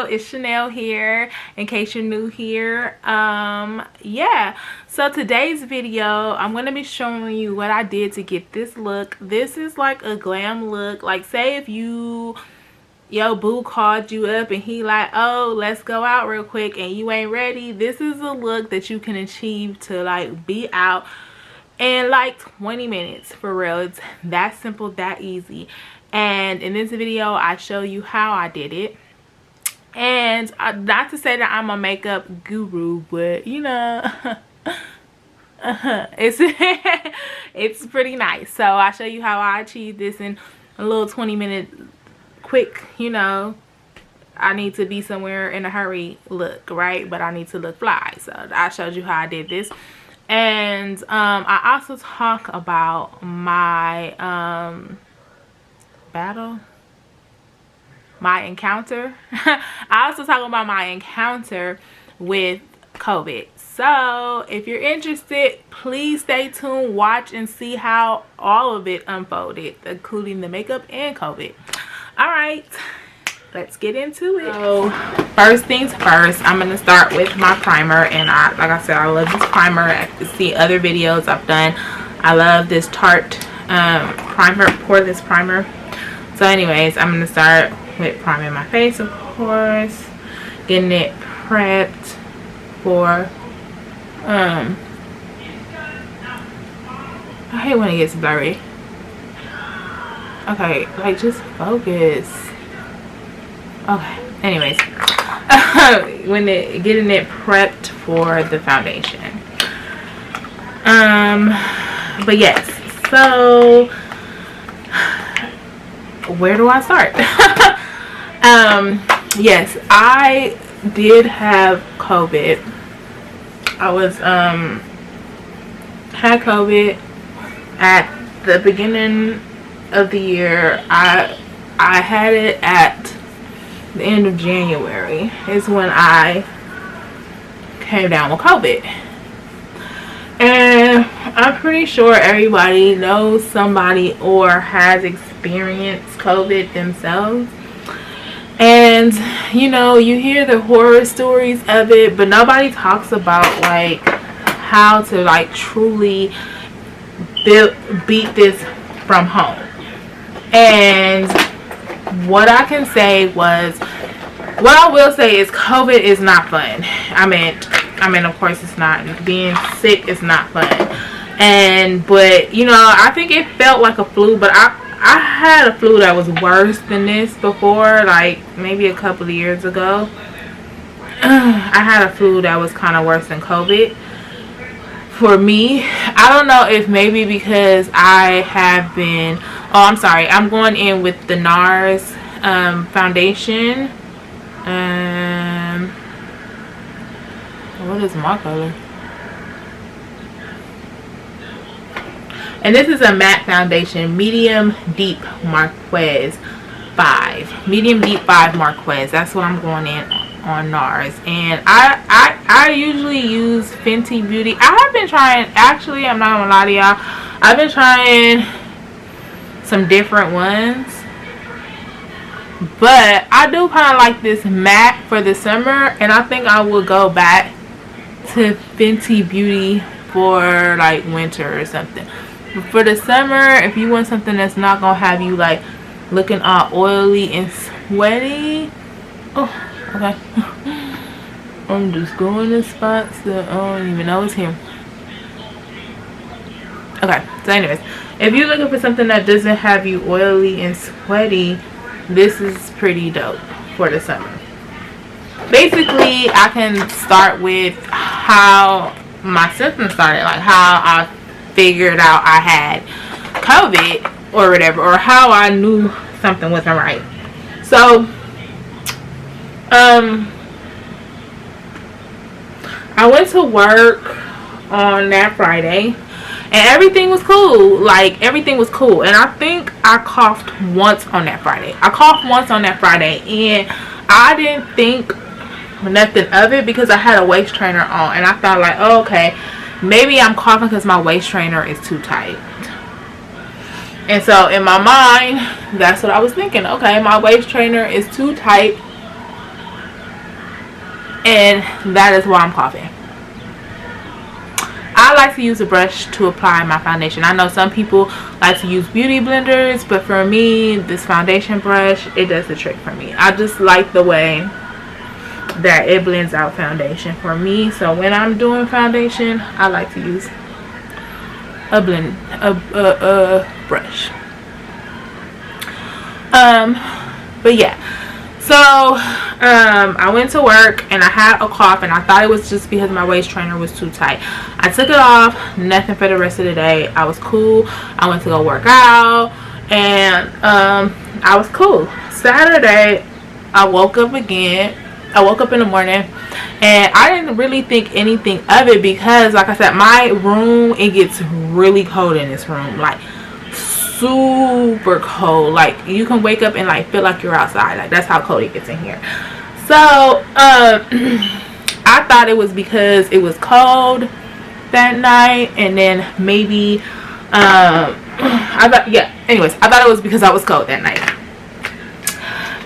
Hello, it's Chanel here, in case you're new here. Yeah, so today's video, I'm going to be showing you what I did to get this look. This is like a glam look. Like, say if your boo called you up and he like, oh, let's go out real quick, and you ain't ready. This is a look that you can achieve to like be out in like 20 minutes. For real, it's that simple, that easy. And in this video, I show you how I did it. And not to say that I'm a makeup guru, but you know, it's pretty nice. So I show you how I achieved this in a little 20-minute quick, you know, I need to be somewhere in a hurry look, right? But I need to look fly. So I showed you how I did this. And I also talk about my my encounter. I also talk about my encounter with COVID. So if you're interested, please stay tuned, watch and see how all of it unfolded, including the makeup and COVID. All right, let's get into it. So first things first, I'm gonna start with my primer. And like I said, I love this primer. I can see other videos I've done. I love this Tarte primer, poreless primer. So anyways, I'm gonna start with priming my face, of course, getting it prepped for I hate when it gets blurry. Okay, like just focus. Okay, anyways, getting it prepped for the foundation. But yes, so where do I start? Yes, I did have COVID. I was had COVID at the beginning of the year. I had it at the end of January is when I came down with COVID. And I'm pretty sure everybody knows somebody or has experienced COVID themselves. And you know, you hear the horror stories of it, but nobody talks about like how to like truly beat this from home. And what I can say was, what I will say is COVID is not fun. I mean, of course it's not. Being sick is not fun. But you know, I think it felt like a flu, but I had a flu that was worse than this before, like maybe a couple of years ago. I had a flu that was kind of worse than COVID for me. I don't know if maybe because I have been, oh, I'm sorry, I'm going in with the NARS foundation. What is my color? And this is a matte foundation, medium deep Marquez 5. Medium deep 5 Marquez. That's what I'm going in on NARS. And I usually use Fenty Beauty. I have been trying, actually, I'm not gonna lie to y'all, I've been trying some different ones. But I do kind of like this matte for the summer. And I think I will go back to Fenty Beauty for like winter or something. For the summer, if you want something that's not gonna have you like looking all oily and sweaty, oh, okay. I'm just going in spots that I don't even know it's here. Okay, so anyways, if you're looking for something that doesn't have you oily and sweaty, this is pretty dope for the summer. Basically, I can start with how my symptoms started, like how I figured out I had COVID or whatever, or how I knew something wasn't right. So I went to work on that Friday and everything was cool. Like, everything was cool. And I think I coughed once on that Friday. And I didn't think nothing of it because I had a waist trainer on, and I thought like, oh, okay, maybe I'm coughing because my waist trainer is too tight. And so in my mind, that's what I was thinking. Okay, my waist trainer is too tight. and that is why I'm coughing. I like to use a brush to apply my foundation. I know some people like to use beauty blenders, but for me, this foundation brush, it does the trick for me. I just like the way that it blends out foundation for me. So when I'm doing foundation, I like to use a brush. But yeah, so I went to work and I had a cough, and I thought it was just because my waist trainer was too tight. I took it off, nothing for the rest of the day. I was cool. I went to go work out, and I was cool. Saturday, I woke up again. I woke up in the morning, and I didn't really think anything of it because, like I said, my room, it gets really cold in this room, like super cold. Like you can wake up and like feel like you're outside. Like that's how cold it gets in here. So I thought it was because it was cold that night, and then maybe I thought it was because I was cold that night.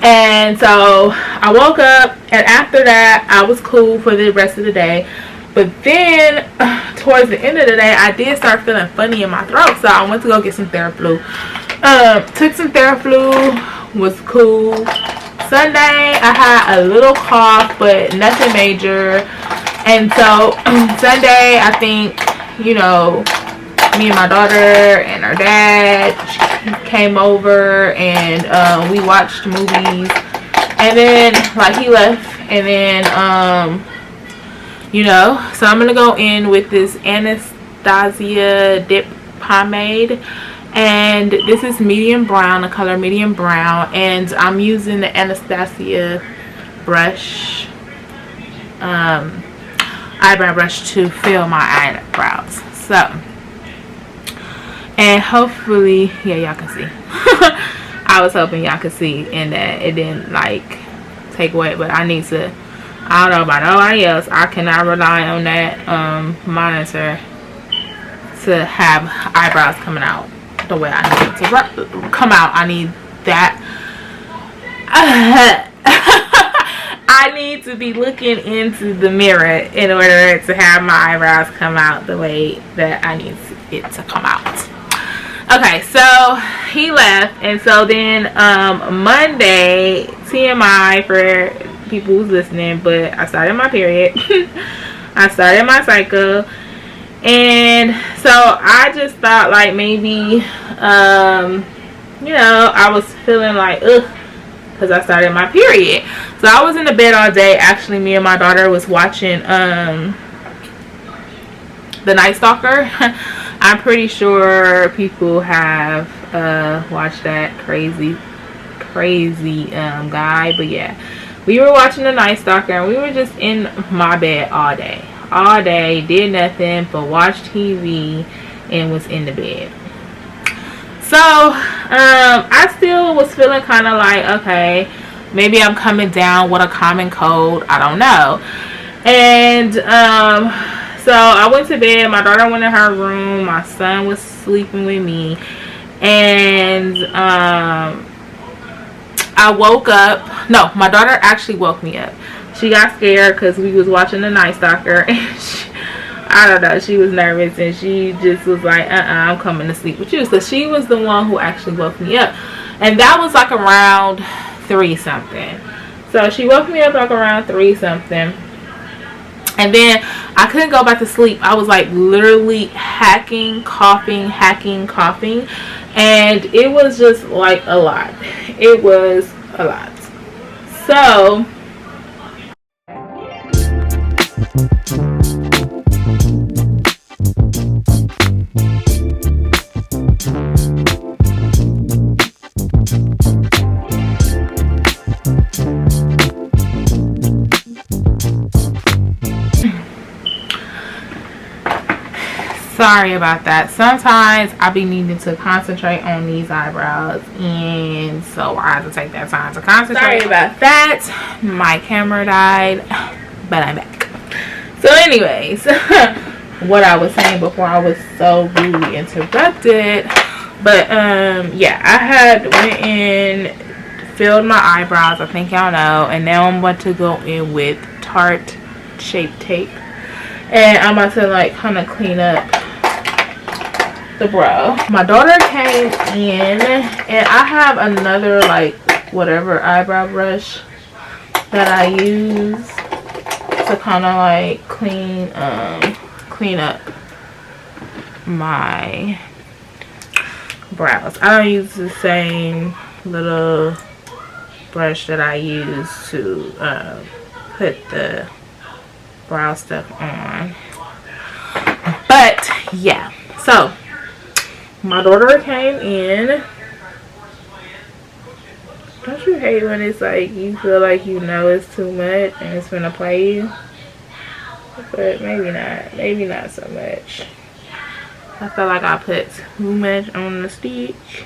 And so I woke up, and after that I was cool for the rest of the day. But then towards the end of the day, I did start feeling funny in my throat, so I went to go get some Theraflu. Took some Theraflu, was cool. Sunday I had a little cough, but nothing major. And so Sunday, I think, you know, me and my daughter and her dad came over, and we watched movies, and then like he left, and then you know, so I'm gonna go in with this Anastasia dip pomade, and this is medium brown, the color medium brown, and I'm using the Anastasia brush, eyebrow brush, to fill my eyebrows. So, and hopefully, yeah, y'all can see. I was hoping y'all could see and that it didn't like take away, but I need to, I don't know about nobody else, I cannot rely on that monitor to have eyebrows coming out the way I need it to come out. I need that. I need to be looking into the mirror in order to have my eyebrows come out the way that I need it to come out. Okay, so he left, and so then Monday, TMI for people who's listening, but I started my period. I started my cycle, and so I just thought like maybe you know, I was feeling like ugh, because I started my period. So I was in the bed all day. Actually, me and my daughter was watching The Night Stalker. I'm pretty sure people have watched that crazy guy. But yeah, we were watching The Night Stalker, and we were just in my bed all day, did nothing but watch TV and was in the bed. So I still was feeling kind of like, okay, maybe I'm coming down with a common cold, I don't know. And so I went to bed. My daughter went in her room. My son was sleeping with me. And I woke up. No, my daughter actually woke me up. She got scared because we was watching The Night Stalker. And I don't know, she was nervous. And she just was like, I'm coming to sleep with you. So she was the one who actually woke me up. And that was like around 3 something. So she woke me up like around 3 something. And then I couldn't go back to sleep. I was like literally hacking, coughing. And it was just like a lot. It was a lot. So sorry about that. Sometimes I be needing to concentrate on these eyebrows, and so I have to take that time to concentrate. Sorry about that. My camera died, but I'm back. So anyways, what I was saying before I was so rudely interrupted. But yeah, I had went in filled my eyebrows, I think y'all know, and now I'm about to go in with Tarte Shape Tape, and I'm about to like kind of clean up the brow. My daughter came in, and I have another like whatever eyebrow brush that I use to kind of like clean up my brows. I don't use the same little brush that I use to put the brow stuff on. But yeah, so my daughter came in. Don't you hate when it's like you feel like you know it's too much and it's gonna play you? But maybe not so much. I feel like I put too much on the stitch.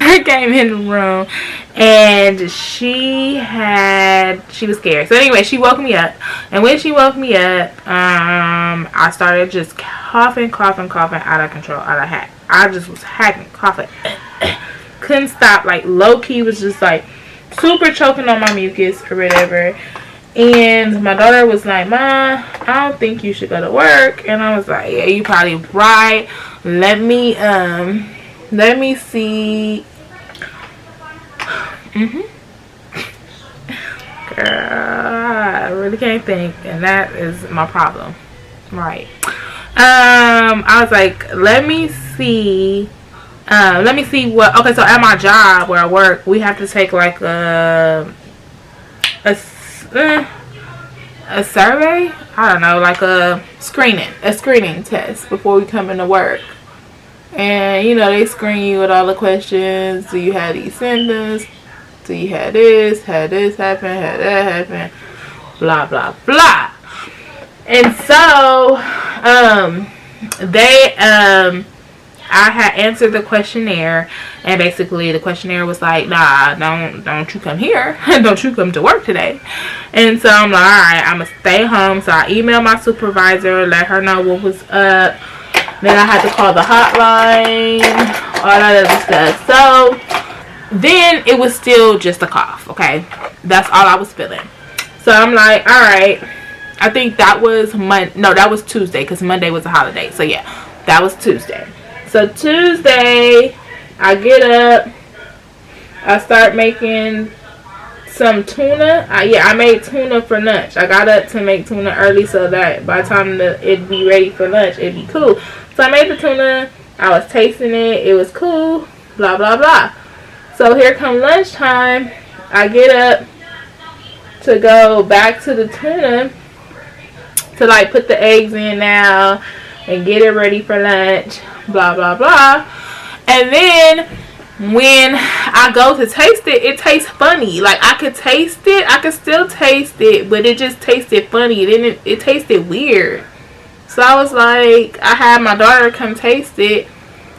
I came in the room and she was scared. So anyway, she woke me up, and when she woke me up, I started just coughing out of control. I just was hacking, coughing, couldn't stop. Like low key was just like super choking on my mucus or whatever. And my daughter was like, "Ma, I don't think you should go to work." And I was like, "Yeah, you probably right. Let me see." Girl, I really can't think, and that is my problem, right? I was like, let me see what. Okay, so at my job where I work, we have to take like a survey. I don't know, like a screening test before we come into work. And you know, they screen you with all the questions. Do you have these symptoms? Do you have this? Had this happen? Had that happen? Blah blah blah. And so I had answered the questionnaire, and basically the questionnaire was like, "Nah, don't you come here. Don't you come to work today." And so I'm like, alright, I'm gonna stay home. So I emailed my supervisor, let her know what was up. Then I had to call the hotline, all that other stuff. So then it was still just a cough, okay? That's all I was feeling. So I'm like, alright. I think that was that was Tuesday, because Monday was a holiday. So yeah, that was Tuesday. So Tuesday, I get up, I start making some tuna. I made tuna for lunch. I got up to make tuna early so that by the time it'd be ready for lunch, it'd be cool. So I made the tuna. I was tasting it. It was cool. Blah, blah, blah. So here come lunchtime. I get up to go back to the tuna to like put the eggs in now and get it ready for lunch. Blah, blah, blah. And then when I go to taste it, it tastes funny. Like I could taste it. I could still taste it, but it just tasted funny. It tasted weird. So I was like, I had my daughter come taste it,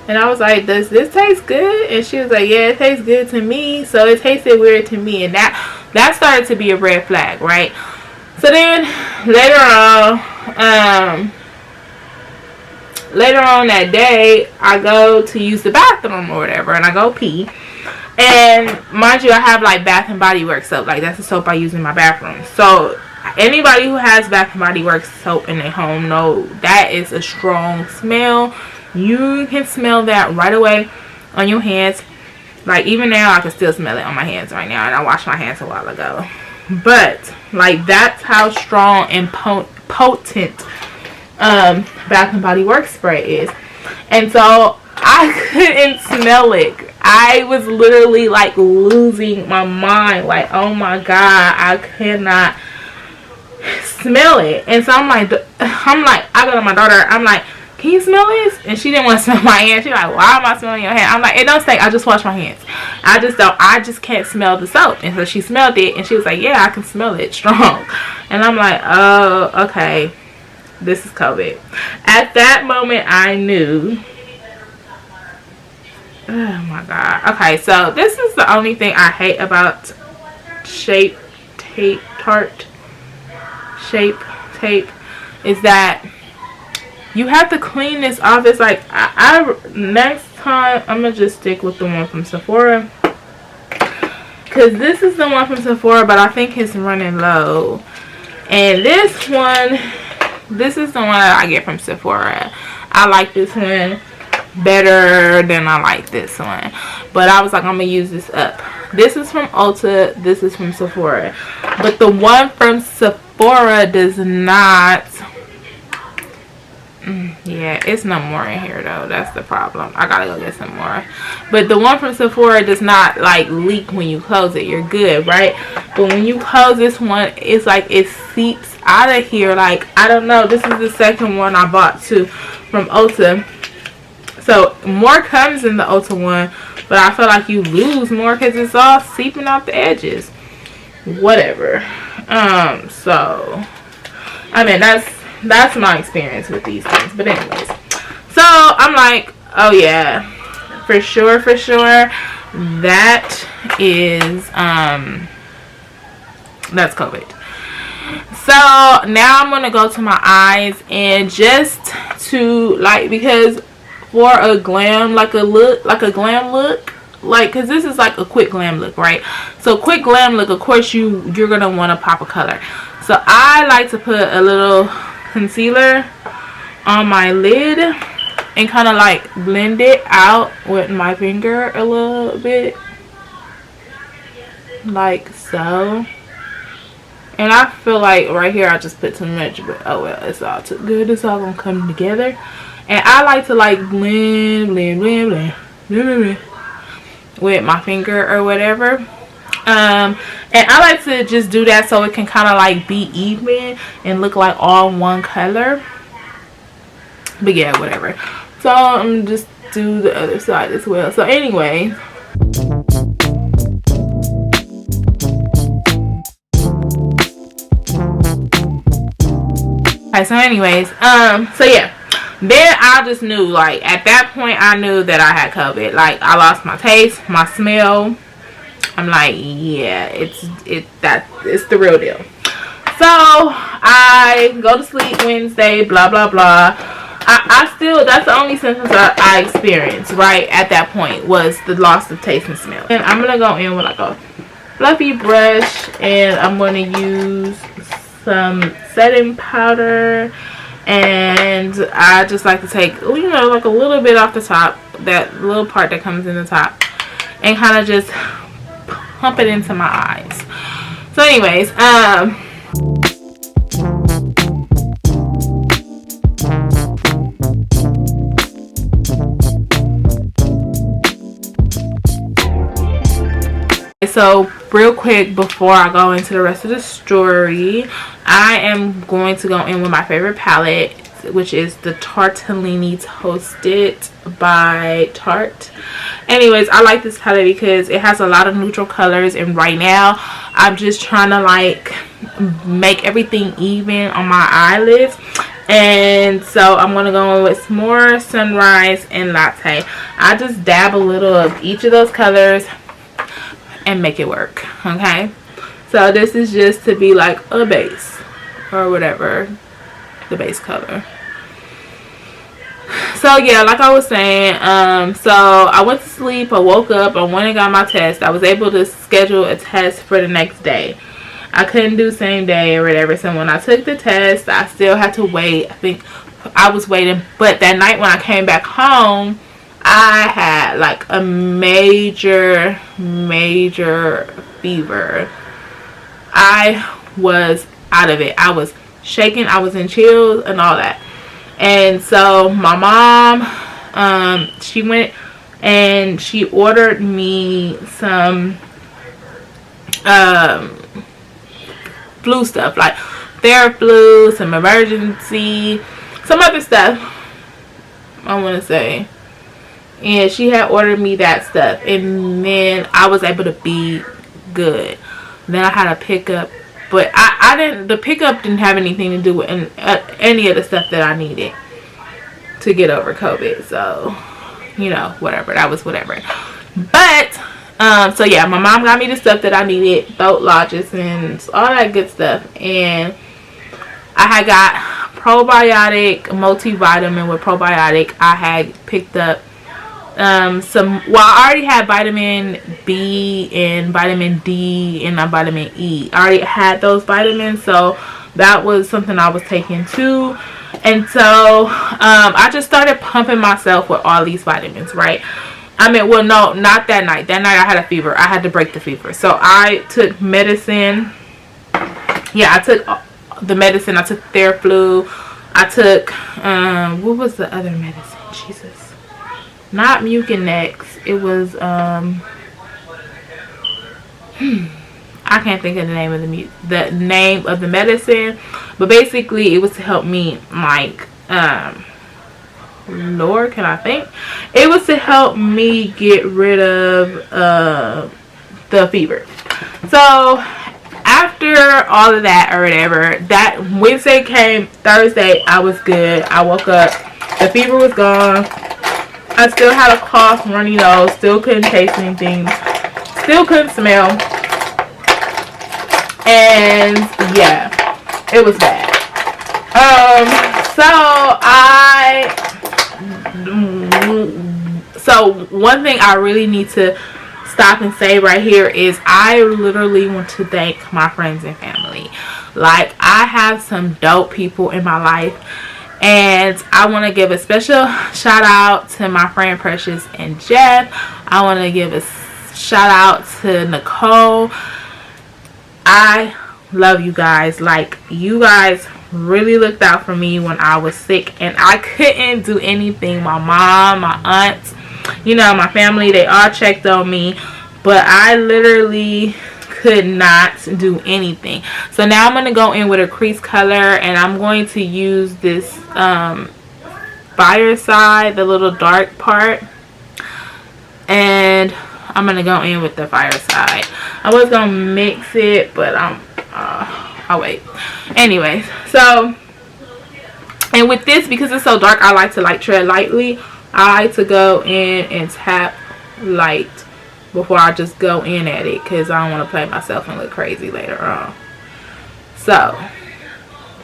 and I was like, does this taste good? And she was like, yeah, it tastes good to me. So it tasted weird to me, and that started to be a red flag, right? So then later on that day, I go to use the bathroom or whatever, and I go pee. And mind you, I have like Bath and Body Works soap. Like that's the soap I use in my bathroom. So anybody who has Bath and Body Works soap in their home know that is a strong smell. You can smell that right away on your hands. Like even now, I can still smell it on my hands right now, and I washed my hands a while ago. But like that's how strong and potent Bath and Body Works spray is. And so I couldn't smell it. I was literally like losing my mind. Like, oh my god, I cannot smell it. And so I'm like, I go to my daughter, I'm like, can you smell this? And she didn't want to smell my hand. She's like, why am I smelling your hand? I'm like, it don't stink. I just wash my hands. I just can't smell the soap. And so she smelled it, and she was like, yeah, I can smell it strong. And I'm like, oh, okay. This is COVID. At that moment, I knew. Oh my god. Okay, so this is the only thing I hate about Tarte Shape Tape is that you have to clean this off. It's like, I next time, I'm going to just stick with the one from Sephora. Because this is the one from Sephora, but I think it's running low. And this is the one that I get from Sephora. I like this one better than I like this one. But I was like, I'm going to use this up. This is from Ulta. This is from Sephora. But the one from Sephora does not... yeah, it's no more in here though. That's the problem. I gotta go get some more. But the one from Sephora does not like leak when you close it. You're good, right? But when you close this one, it's like it seeps out of here. Like, I don't know. This is the second one I bought too from Ulta. So more comes in the Ulta one, but I feel like you lose more because it's all seeping out the edges. Whatever. So I mean, that's my experience with these things. But anyways, so I'm like, oh yeah, for sure, that is that's COVID. So now I'm gonna go to my eyes, and just to like, because for a glam, like a glam look, like, because this is like a quick glam look, right? So quick glam look, of course you're gonna want to pop a color. So I like to put a little concealer on my lid and kind of like blend it out with my finger a little bit, like so. And I feel like right here I just put too much, but oh well, it's all too good. It's all gonna come together. And I like to like blend with my finger or whatever. And I like to just do that so it can kind of like be even and look like all one color. But yeah, whatever. So I'm just do the other side as well. So anyway, okay, so anyways, so yeah, then I just knew, like, at that point I knew that I had COVID. Like, I lost my taste, my smell. I'm like, yeah, it's the real deal. So I go to sleep Wednesday, blah blah blah. I still, that's the only symptoms I experienced right at that point, was the loss of taste and smell. And I'm gonna go in with like a fluffy brush, and I'm gonna use some setting powder, and I just like to take, you know, like a little bit off the top, that little part that comes in the top, and kind of just pump it into my eyes. So anyways, so real quick before I go into the rest of the story, I am going to go in with my favorite palette, which is the Tartellini Toasted by Tarte. Anyways, I like this palette because it has a lot of neutral colors, and right now I'm just trying to like make everything even on my eyelids. And so I'm going to go in with more Sunrise and Latte. I just dab a little of each of those colors and make it work. Okay, so this is just to be like a base or whatever, the base color. So yeah, like I was saying, so I went to sleep, I woke up, I went and got my test. I was able to schedule a test for the next day. I couldn't do same day or whatever, so when I took the test, I still had to wait. I think I was waiting, but that night when I came back home, I had like a major fever. I was out of it. I was shaking, I was in chills and all that. And so my mom, she went and she ordered me some flu stuff, like Theraflu, some emergency, some other stuff, I want to say. And she had ordered me that stuff, and then I was able to be good. Then I had a pickup, but I didn't, the pickup didn't have anything to do with any of the stuff that I needed to get over COVID. So, you know, whatever, that was whatever. But so yeah, my mom got me the stuff that I needed, throat lozenges and all that good stuff. And I had got probiotic multivitamin with probiotic. I had picked up some, well, I already had vitamin B and vitamin D and vitamin E. I already had those vitamins, so that was something I was taking too. And so I just started pumping myself with all these vitamins, right? I mean, well, no, not that night. That night I had a fever. I had to break the fever. So I took medicine. Yeah, I took the medicine. I took Theraflu. I took, what was the other medicine? Jesus. Not Mucinex. It was, I can't think of the name of the name of the medicine. But basically, it was to help me, like, Lord, can I think? It was to help me get rid of the fever. So after all of that or whatever, that Wednesday came. Thursday I was good. I woke up, the fever was gone. I still had a cough, runny nose, still couldn't taste anything, still couldn't smell, and yeah, it was bad. So one thing I really need to stop and say right here is I literally want to thank my friends and family. Like, I have some dope people in my life, and I want to give a special shout out to my friend Precious and Jeff. I want to give a shout out to Nicole. I love you guys. Like, you guys really looked out for me when I was sick and I couldn't do anything. My mom, my aunts, you know, my family, they all checked on me, but I literally could not do anything. So now I'm going to go in with a crease color, and I'm going to use this Fireside, the little dark part, and I'm going to go in with the Fireside. I was going to mix it, but I'll wait. Anyways, so, and with this, because it's so dark, I like to like tread lightly. I like to go in and tap light before I just go in at it, because I don't want to play myself and look crazy later on. So,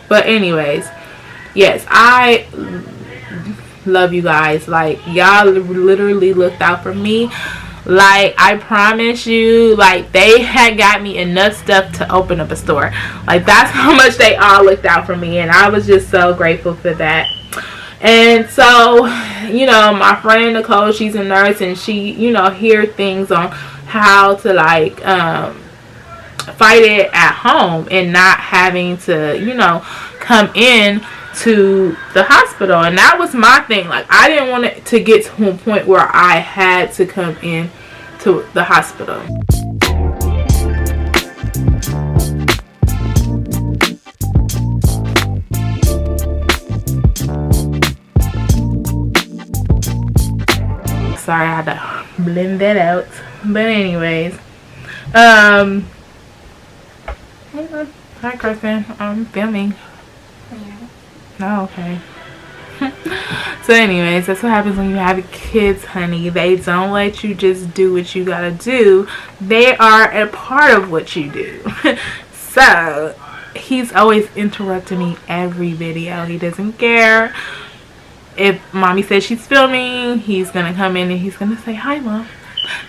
but anyways, yes, I love you guys. Like, y'all literally looked out for me. Like, I promise you, like, they had got me enough stuff to open up a store. Like, that's how much they all looked out for me, and I was just so grateful for that. And so, you know, my friend Nicole, she's a nurse, and she, you know, hear things on how to, like, fight it at home and not having to, you know, come in to the hospital. And that was my thing. Like, I didn't want it to get to a point where I had to come in to the hospital. Sorry, I had to blend that out. But anyways, hi Kristen, I'm filming. Oh, okay. So anyways, that's what happens when you have kids, honey. They don't let you just do what you gotta do. They are a part of what you do. So he's always interrupting me every video. He doesn't care. If mommy says she's filming, he's gonna come in and he's gonna say, hi mom,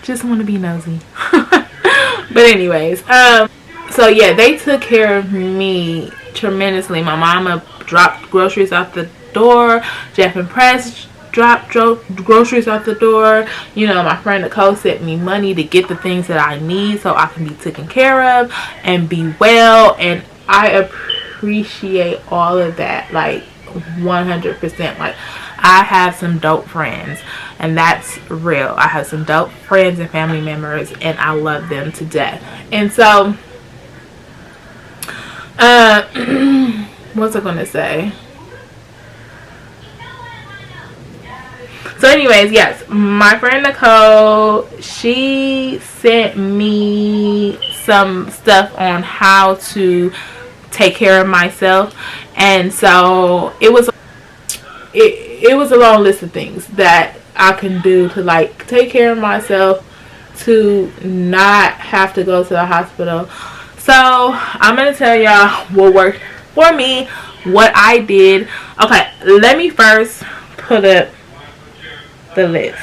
just want to be nosy. But anyways, so yeah, they took care of me tremendously. My mama dropped groceries out the door. Jeff and Press dropped groceries out the door. You know, my friend Nicole sent me money to get the things that I need so I can be taken care of and be well. And I appreciate all of that, like 100%. Like, I have some dope friends, and that's real. I have some dope friends and family members, and I love them to death. And so what's I gonna say? So anyways, yes, my friend Nicole, she sent me some stuff on how to take care of myself. And so it was a long list of things that I can do to, like, take care of myself, to not have to go to the hospital. So I'm gonna tell y'all what worked for me, what I did. Okay, let me first put up the list.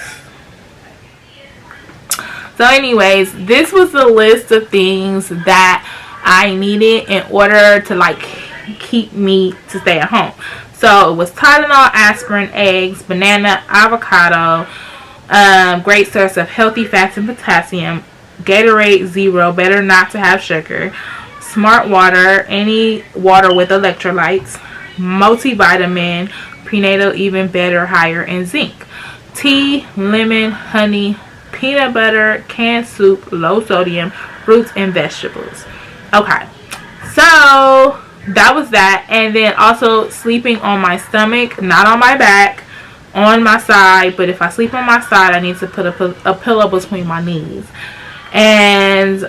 So anyways, this was the list of things that I needed in order to like keep me to stay at home. So it was Tylenol, aspirin, eggs, banana, avocado, great source of healthy fats and potassium, Gatorade Zero, better not to have sugar, Smart Water, any water with electrolytes, multivitamin, prenatal even better, higher, and zinc, tea, lemon, honey, peanut butter, canned soup, low sodium, fruits and vegetables. Okay, so that was that. And then also sleeping on my stomach, not on my back, on my side. But if I sleep on my side, I need to put a pillow between my knees. And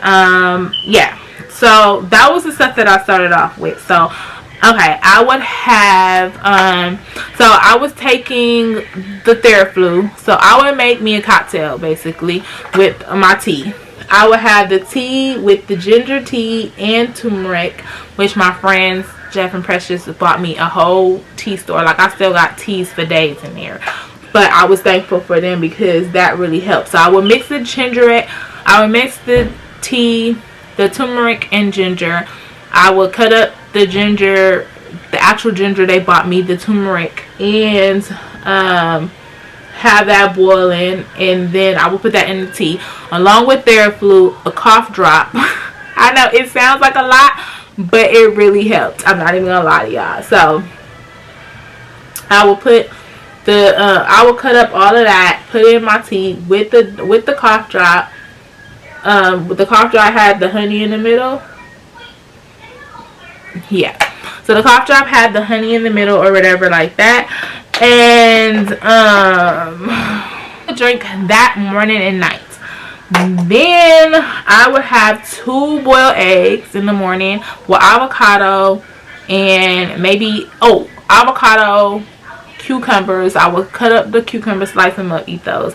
yeah, so that was the stuff that I started off with. So okay, I would have so I was taking the Theraflu, so I would make me a cocktail basically with my tea. I would have the tea with the ginger tea and turmeric, which my friends Jeff and Precious bought me a whole tea store. Like, I still got teas for days in there, but I was thankful for them because that really helped. So I would mix the ginger, I would mix the tea, the turmeric and ginger. I would cut up the ginger, the actual ginger they bought me, the turmeric, and have that boiling, and then I will put that in the tea along with Theraflu, a cough drop. I know it sounds like a lot, but it really helped. I'm not even gonna lie to y'all. So I will put the I will cut up all of that, put it in my tea with the cough drop. With the cough drop had the honey in the middle. Yeah, so the cough drop had the honey in the middle or whatever like that. And drink that morning and night. Then I would have 2 boiled eggs in the morning with avocado and maybe avocado, cucumbers. I would cut up the cucumbers, slice them up, eat those,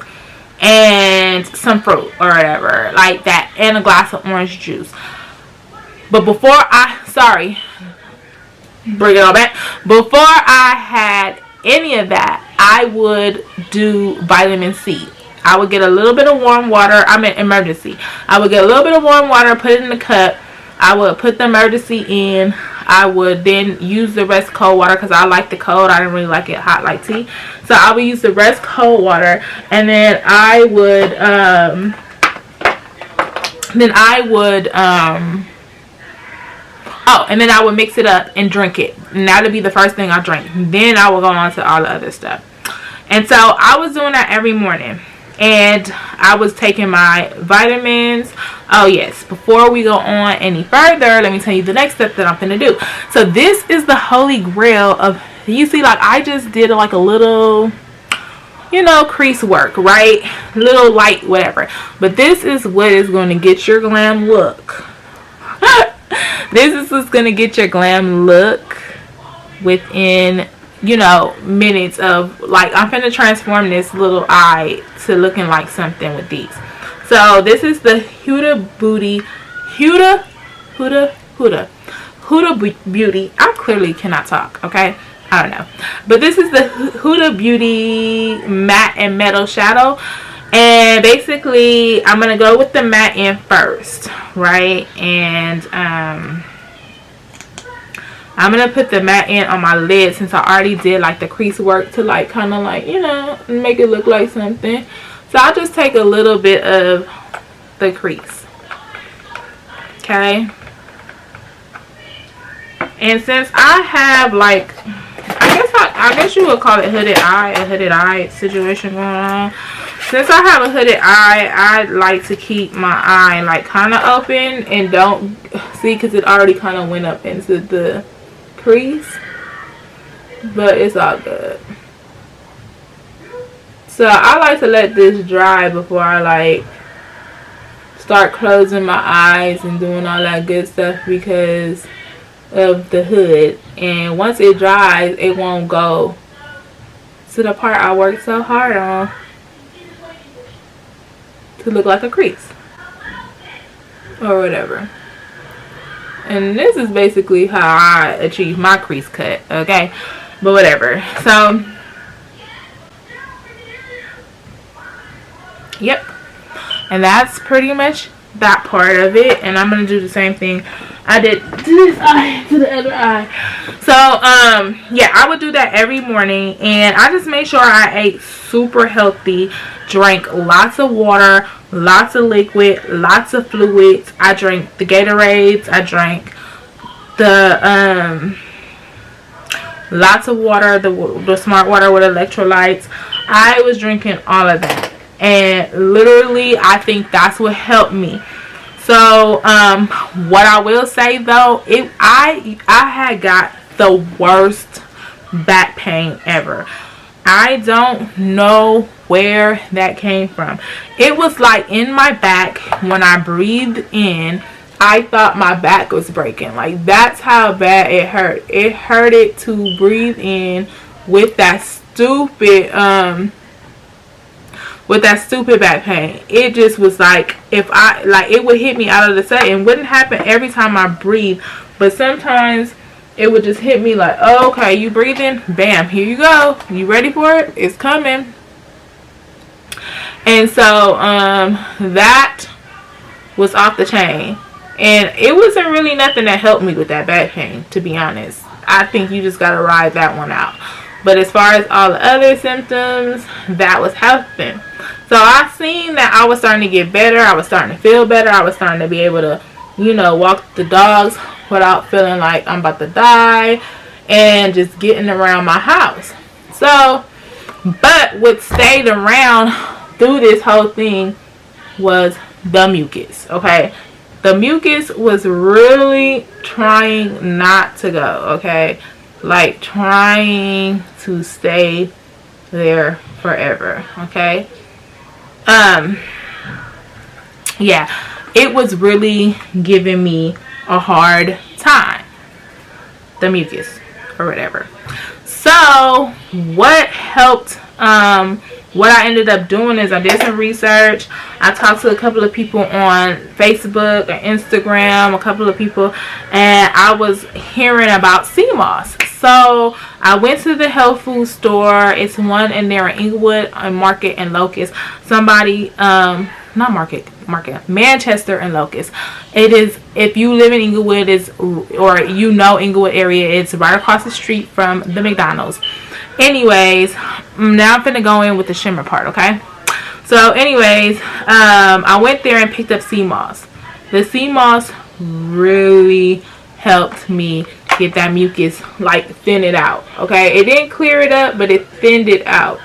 and some fruit or whatever like that, and a glass of orange juice. But before bring it all back. Before I had any of that, I would do vitamin C. I would get a little bit of warm water. I'm in emergency. I would get a little bit of warm water, put it in the cup. I would put the emergency in. I would then use the rest cold water because I like the cold. I didn't really like it hot like tea. So I would use the rest cold water, and then I would and then I would mix it up and drink it. And that would be the first thing I drank. Then I would go on to all the other stuff. And so I was doing that every morning. And I was taking my vitamins. Oh yes, before we go on any further, let me tell you the next step that I'm going to do. So this is the holy grail of, you see, like I just did like a little, crease work, right? Little light, whatever. But this is what is going to get your glam look. This is what's going to get your glam look within, minutes of, like, I'm finna transform this little eye to looking like something with these. So this is the Huda Beauty. I clearly cannot talk, okay? I don't know. But this is the Huda Beauty Matte and Metal Shadow. And basically, I'm going to go with the matte in first, right? And I'm going to put the matte in on my lid since I already did like the crease work to like kind of like, make it look like something. So I'll just take a little bit of the crease. Okay. And since I have like, I guess you would call it a hooded eye situation going on. Since I have a hooded eye, I like to keep my eye like kind of open and don't see, because it already kind of went up into the crease, but it's all good. So I like to let this dry before I like start closing my eyes and doing all that good stuff because of the hood. And once it dries, it won't go to the part I worked so hard on to look like a crease or whatever. And this is basically how I achieve my crease cut, okay? But whatever. So, yep. And that's pretty much that part of it. And I'm going to do the same thing I did to this eye, to the other eye. So, yeah, I would do that every morning. And I just made sure I ate super healthy. Drank lots of water, lots of liquid, lots of fluids. I drank the Gatorades. I drank the lots of water, the smart water with electrolytes. I was drinking all of that, and literally I think that's what helped me. So what I will say though, I had got the worst back pain ever. I don't know where that came from. It was like in my back. When I breathed in, I thought my back was breaking. Like, that's how bad it hurt. It hurted to breathe in with that stupid back pain. It just was like, it would hit me out of the sight. It wouldn't happen every time I breathe, but sometimes it would just hit me like, oh, okay, you breathing, bam, here you go, you ready for it, it's coming. And so that was off the chain. And it wasn't really nothing that helped me with that back pain, to be honest. I think you just got to ride that one out. But as far as all the other symptoms, that was helping. So I seen that I was starting to get better. I was starting to feel better. I was starting to be able to, walk the dogs without feeling like I'm about to die. And just getting around my house. So, but what stayed around through this whole thing was the mucus, okay? The mucus was really trying not to go, okay? Like, trying to stay there forever, okay? Yeah, it was really giving me a hard time. The mucus, or whatever. So, what helped, what I ended up doing is I did some research. I talked to a couple of people on Facebook or Instagram, a couple of people, and I was hearing about sea moss. So I went to the health food store. It's one in there in Inglewood, Market and Locust. Manchester and Locust. It is, if you live in Inglewood, or Inglewood area, it's right across the street from the McDonald's. Anyways, now I'm finna go in with the shimmer part, okay? So anyways, I went there and picked up sea moss. The sea moss really helped me get that mucus, like, thin it out, okay? It didn't clear it up, but it thinned it out.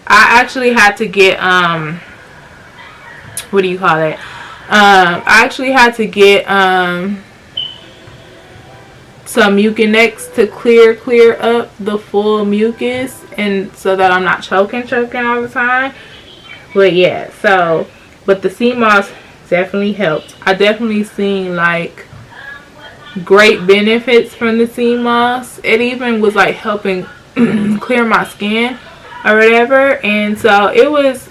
I actually had to get, what do you call it? I actually had to get, some Mucinex to clear up the full mucus, and so that I'm not choking all the time. But yeah, so, but the sea moss definitely helped. I definitely seen like great benefits from the sea moss. It even was like helping clear my skin or whatever, and so it was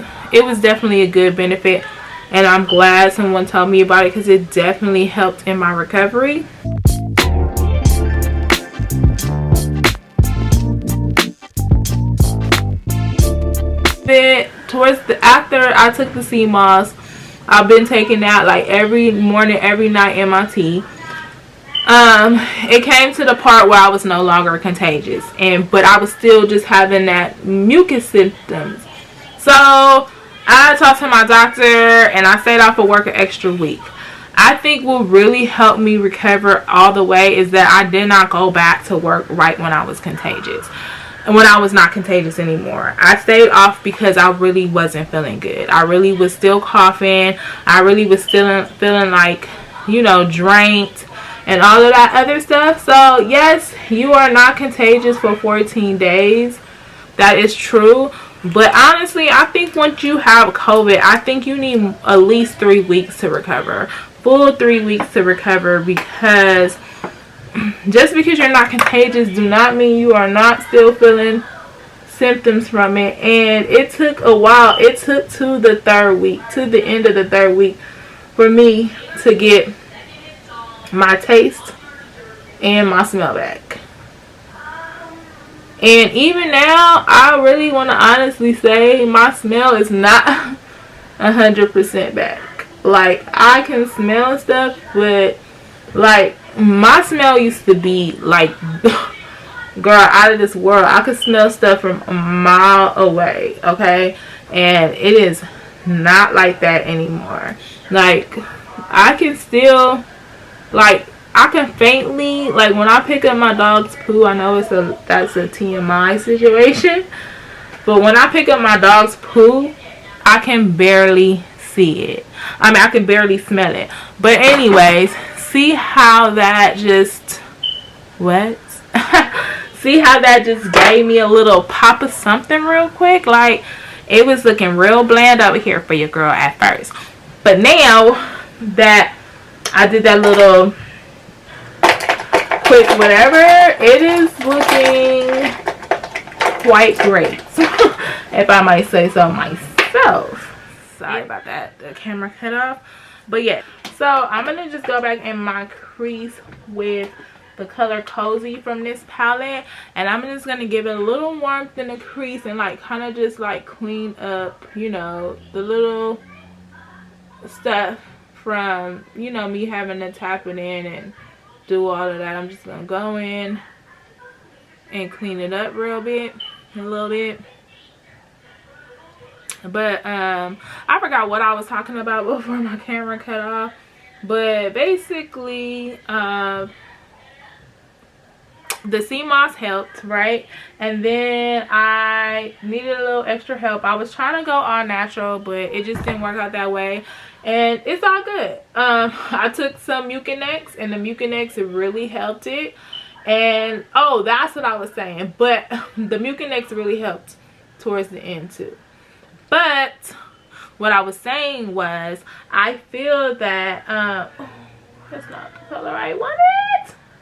definitely a good benefit, and I'm glad someone told me about it because it definitely helped in my recovery. After I took the sea moss, I've been taking that like every morning, every night in my tea. It came to the part where I was no longer contagious, but I was still just having that mucus symptoms. So I talked to my doctor and I stayed off of work an extra week. I think what really helped me recover all the way is that I did not go back to work right when I was contagious. And when I was not contagious anymore. I stayed off because I really wasn't feeling good. I really was still coughing. I really was still feeling like, drained and all of that other stuff. So yes, you are not contagious for 14 days. That is true. But honestly, I think once you have COVID, I think you need at least 3 weeks to recover. Full 3 weeks to recover, because just because you're not contagious do not mean you are not still feeling symptoms from it. And it took a while. It took to the end of the third week for me to get my taste and my smell back. And even now, I really want to honestly say my smell is not 100% back. Like, I can smell stuff, but like my smell used to be like girl, out of this world. I could smell stuff from a mile away, okay? And it is not like that anymore. Like, I can still, like, I can faintly, like, when I pick up my dog's poo, I know that's a TMI situation, but when I pick up my dog's poo, I can barely see it. I mean, I can barely smell it. But anyways, see how that just, what? See how that just gave me a little pop of something real quick? Like, it was looking real bland over here for your girl at first. But now that I did that little quick whatever, it is looking quite great. If I might say so myself. Sorry about that. The camera cut off. But yeah. So, I'm going to just go back in my crease with the color Cozy from this palette, and I'm just gonna give it a little warmth in the crease and like kind of just like clean up, you know, the little stuff from, you know, me having to tap it in and do all of that. I'm just gonna go in and clean it up a little bit. But I forgot what I was talking about before my camera cut off, but basically the sea moss helped, right? And then I needed a little extra help. I was trying to go all natural, but it just didn't work out that way, and it's all good. I took some Mucinex, and the Mucinex really helped it. And oh, that's what I was saying, but the Mucinex really helped towards the end too. But what I was saying was, I feel that oh, that's not the color I wanted.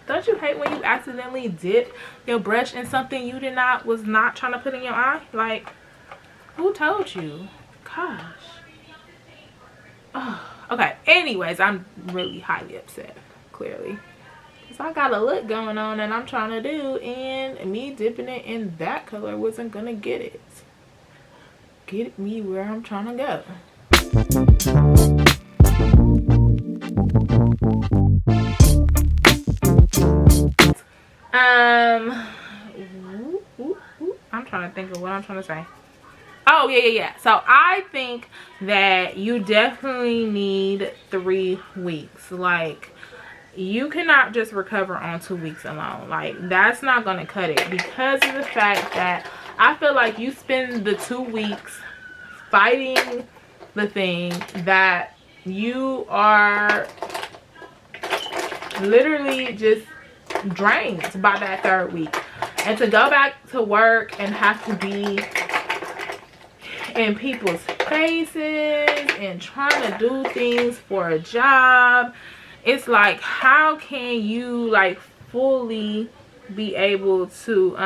Don't you hate when you accidentally dip your brush in something you was not trying to put in your eye? Like, who told you? Gosh. Oh, okay. Anyways, I'm really highly upset, clearly. Because I got a look going on and I'm trying to do, and me dipping it in that color wasn't going to get me where I'm trying to go. I'm trying to think of what I'm trying to say. Oh, yeah. So I think that you definitely need 3 weeks. Like, you cannot just recover on 2 weeks alone. Like, that's not going to cut it, because of the fact that I feel like you spend the 2 weeks fighting the thing that you are literally just drained by that 3rd week. And to go back to work and have to be in people's faces and trying to do things for a job, it's like, how can you like fully be able to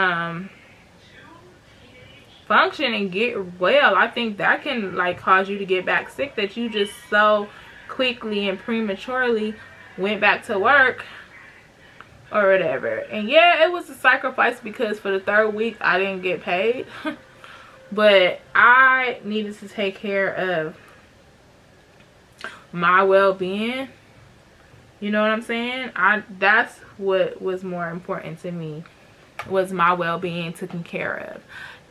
function and get well? I think that can like cause you to get back sick, that you just so quickly and prematurely went back to work or whatever. And yeah, it was a sacrifice, because for the 3rd week I didn't get paid. But I needed to take care of my well-being. You know what I'm saying? That's what was more important to me, was my well-being taken care of.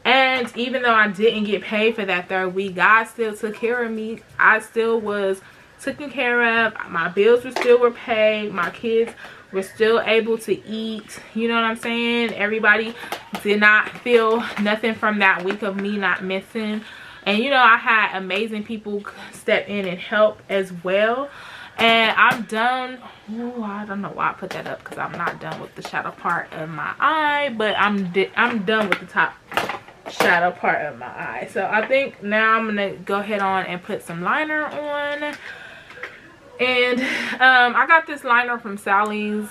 And even though I didn't get paid for that 3rd week, God still took care of me. I still was taken care of. My bills were paid. My kids were still able to eat. You know what I'm saying? Everybody did not feel nothing from that week of me not missing. And you know, I had amazing people step in and help as well. And I'm done. Ooh, I don't know why I put that up, because I'm not done with the shadow part of my eye, but I'm done with the top shadow part of my eye. So I think now I'm gonna go ahead on and put some liner on. And I got this liner from Sally's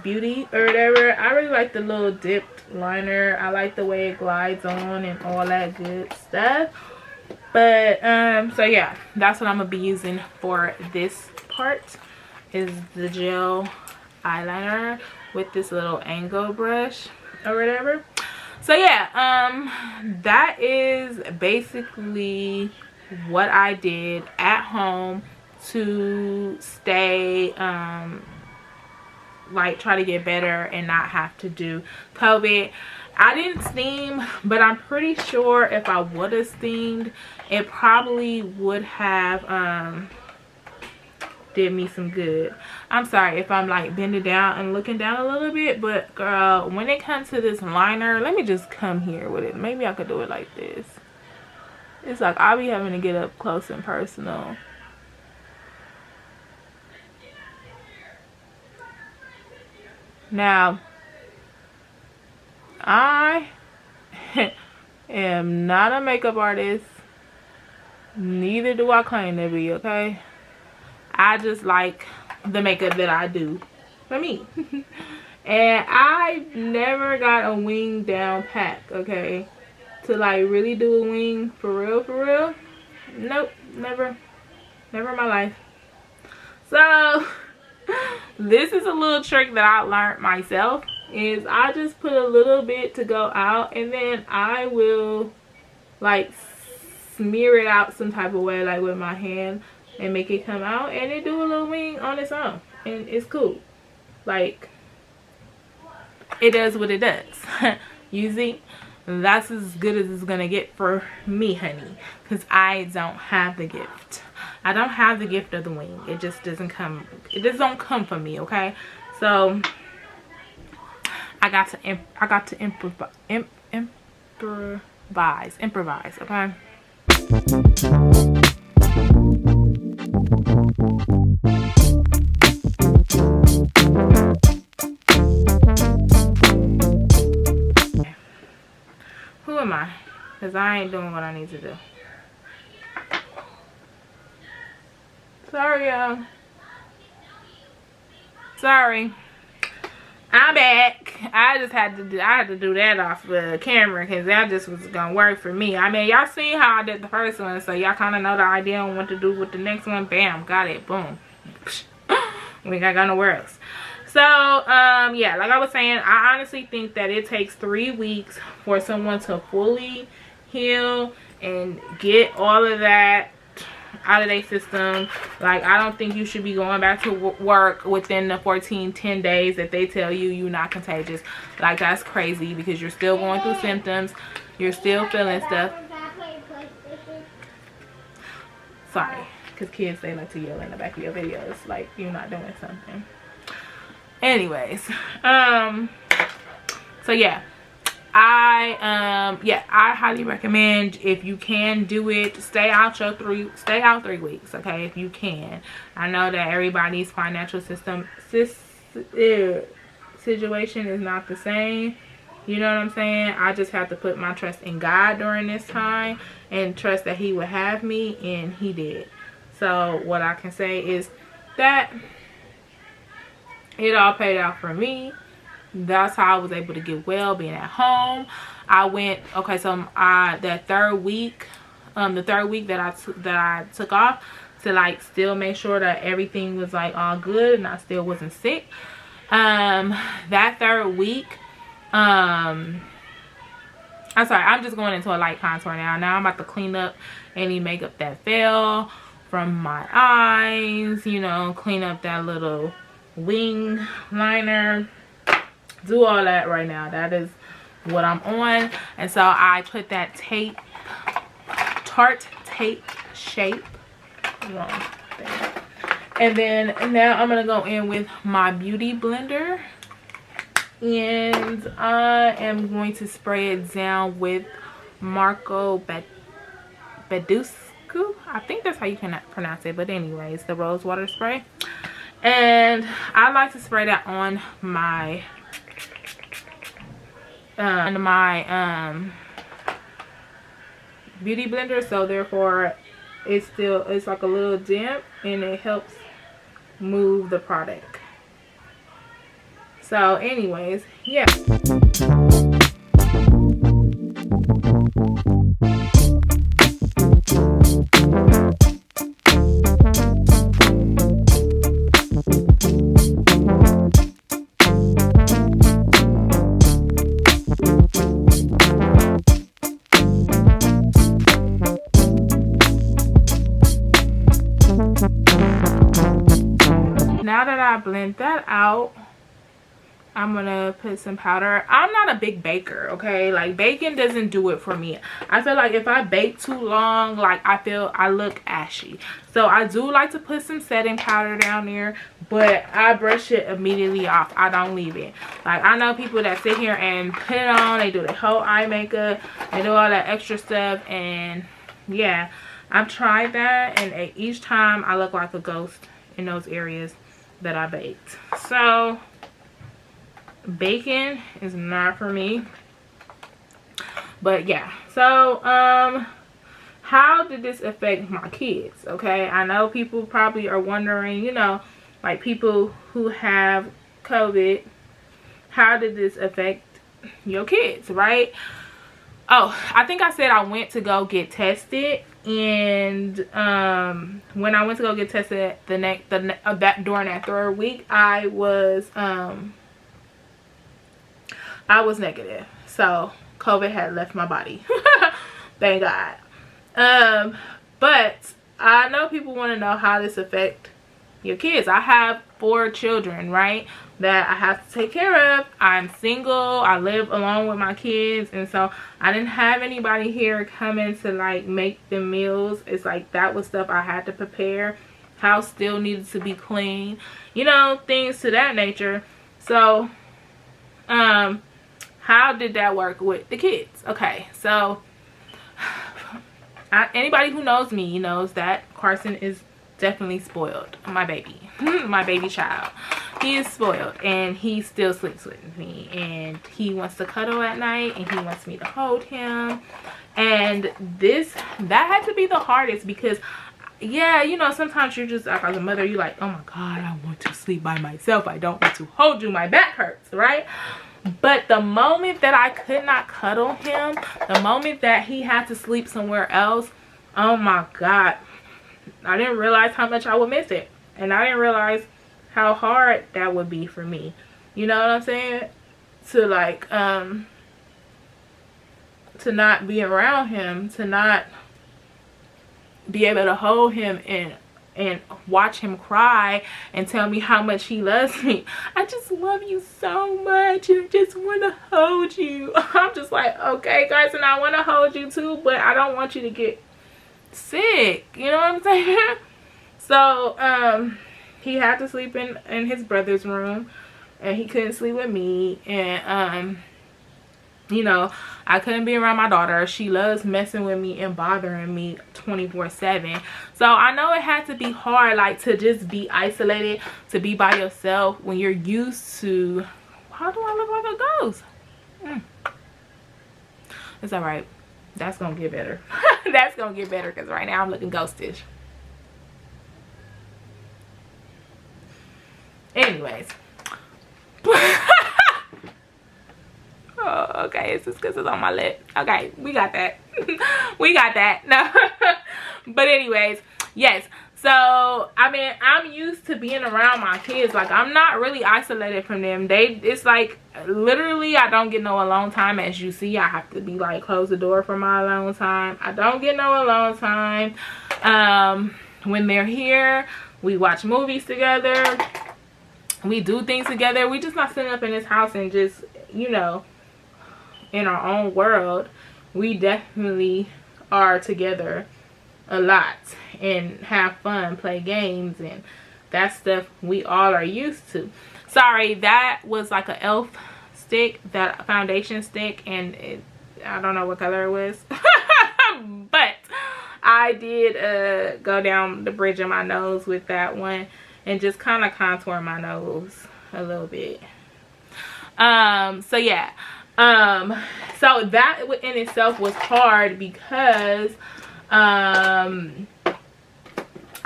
Beauty or whatever. I really like the little dipped liner. I like the way it glides on and all that good stuff. But so yeah, that's what I'm gonna be using for this part, is the gel eyeliner with this little angle brush or whatever. So yeah, that is basically what I did at home to stay like try to get better and not have to do COVID. I didn't steam, but I'm pretty sure if I would have steamed, it probably would have did me some good. I'm sorry if I'm like bending down and looking down a little bit, but girl, when it comes to this liner, let me just come here with it. Maybe I could do it like this. It's like I'll be having to get up close and personal. Now, I am not a makeup artist. Neither do I claim to be, okay? I just like the makeup that I do for me. And I never got a wing down pack, okay? To like really do a wing for real. Nope, never in my life. So this is a little trick that I learned myself, is I just put a little bit to go out, and then I will like smear it out some type of way, like with my hand, and make it come out, and it do a little wing on its own, and it's cool. Like, it does what it does. You see, that's as good as it's gonna get for me, honey, because I don't have the gift. I don't have the gift of the wing. It just doesn't come. It just don't come for me, okay? So I got to improvise, okay? Who am I? Because I ain't doing what I need to do. Sorry, y'all. Sorry. I'm back. I had to do that off the camera because that just was gonna work for me. I mean, y'all seen how I did the first one, so y'all kind of know the idea on what to do with the next one. Bam, got it. Boom. We ain't got nowhere else. So yeah, like I was saying, I honestly think that it takes 3 weeks for someone to fully heal and get all of that out of their system. Like, I don't think you should be going back to work within the 10 days that they tell you you're not contagious. Like, that's crazy, because you're still going through symptoms, you're still feeling stuff. Sorry, because kids, they like to yell in the back of your videos like you're not doing something. Anyways, so yeah, I highly recommend, if you can do it, stay out 3 weeks, okay, if you can. I know that everybody's financial situation is not the same, you know what I'm saying? I just have to put my trust in God during this time and trust that he would have me, and he did. So what I can say is that it all paid out for me. That's how I was able to get well, being at home. I went, okay, so that third week, the third week that I took off to like still make sure that everything was like all good and I still wasn't sick. That third week, I'm sorry, I'm just going into a light contour now. Now I'm about to clean up any makeup that fell from my eyes, you know, clean up that little wing liner, do all that right now. That is what I'm on. And so I put that tape, Tarte tape shape, wrong thing. And then now I'm gonna go in with my beauty blender, and I am going to spray it down with Marco Badescu. I think that's how you can pronounce it, but anyways, the rose water spray. And I like to spray that on my beauty blender, so therefore it's like a little damp and it helps move the product. So anyways, yeah. I blend that out, I'm gonna put some powder. I'm not a big baker, okay? Like, baking doesn't do it for me. I feel like if I bake too long, like, I feel I look ashy. So I do like to put some setting powder down there, but I brush it immediately off. I don't leave it. Like, I know people that sit here and put it on, they do the whole eye makeup, they do all that extra stuff, and yeah, I've tried that, and each time I look like a ghost in those areas that I baked. So baking is not for me. But yeah, so how did this affect my kids? Okay, I know people probably are wondering, you know, like, people who have COVID, how did this affect your kids, right? Oh, I think I said I went to go get tested, and when I went to go get tested during that 3rd week, I was negative. So COVID had left my body. Thank God. But I know people want to know how this affect your kids. I have 4 children, right, that I have to take care of. I'm single. I live alone with my kids, and so I didn't have anybody here coming to, like, make the meals. It's like that was stuff I had to prepare. House still needed to be clean, you know, things to that nature. So how did that work with the kids? Okay, so anybody who knows me knows that Carson is definitely spoiled. My baby. My baby child. He is spoiled, and he still sleeps with me, and he wants to cuddle at night, and he wants me to hold him. And that had to be the hardest, because yeah, you know, sometimes you're just, like, as a mother, you're like, oh my God, I want to sleep by myself. I don't want to hold you. My back hurts, right? But the moment that I could not cuddle him, the moment that he had to sleep somewhere else, oh my God, I didn't realize how much I would miss it. And I didn't realize how hard that would be for me. You know what I'm saying? To, like, to not be around him, to not be able to hold him and watch him cry and tell me how much he loves me. I just love you so much, and I just want to hold you. I'm just like, okay, Carson, I want to hold you too, but I don't want you to get sick. You know what I'm saying? So he had to sleep in his brother's room, and he couldn't sleep with me. And you know, I couldn't be around my daughter. She loves messing with me and bothering me 24/7. So I know it had to be hard, like, to just be isolated, to be by yourself when you're used to, how do I look like a ghost? It's all right. That's gonna get better. That's gonna get better, because right now I'm looking ghostish. Anyways. Oh, okay, it's just because it's on my lip. Okay, we got that. We got that. No. But anyways, yes. So, I mean, I'm used to being around my kids. Like, I'm not really isolated from them. It's like, literally, I don't get no alone time. As you see, I have to be, like, close the door for my alone time. I don't get no alone time. When they're here, we watch movies together. We do things together. We just not sitting up in this house and just, you know, in our own world. We definitely are together a lot and have fun, play games, and that stuff we all are used to. Sorry, that was like a elf stick, that foundation stick, and I don't know what color it was. But I did go down the bridge of my nose with that one and just kind of contour my nose a little bit. So yeah, so that in itself was hard, because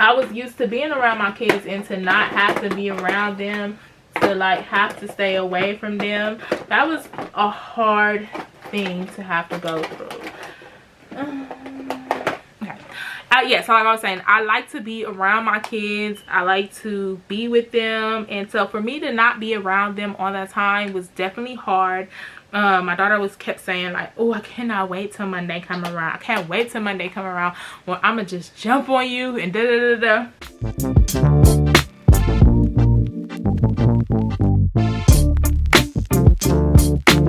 I was used to being around my kids and to not have to be around them, to like have to stay away from them. That was a hard thing to have to go through. Yeah, so like I was saying, I like to be around my kids. I like to be with them. And so for me to not be around them all the time was definitely hard. My daughter kept saying like, oh, I cannot wait till Monday come around. I can't wait till Monday come around. Well, I'm going to just jump on you and da-da-da-da.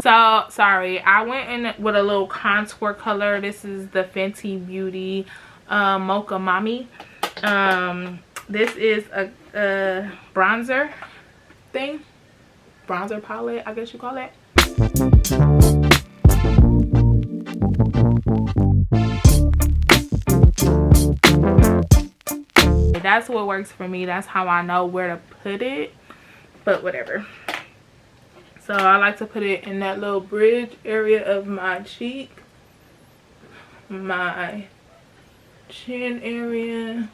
So sorry, I went in with a little contour color. This is the Fenty Beauty Mocha Mami. This is a bronzer thing, bronzer palette, I guess you call it. That's what works for me. That's how I know where to put it, but whatever. So I like to put it in that little bridge area of my cheek, my chin area.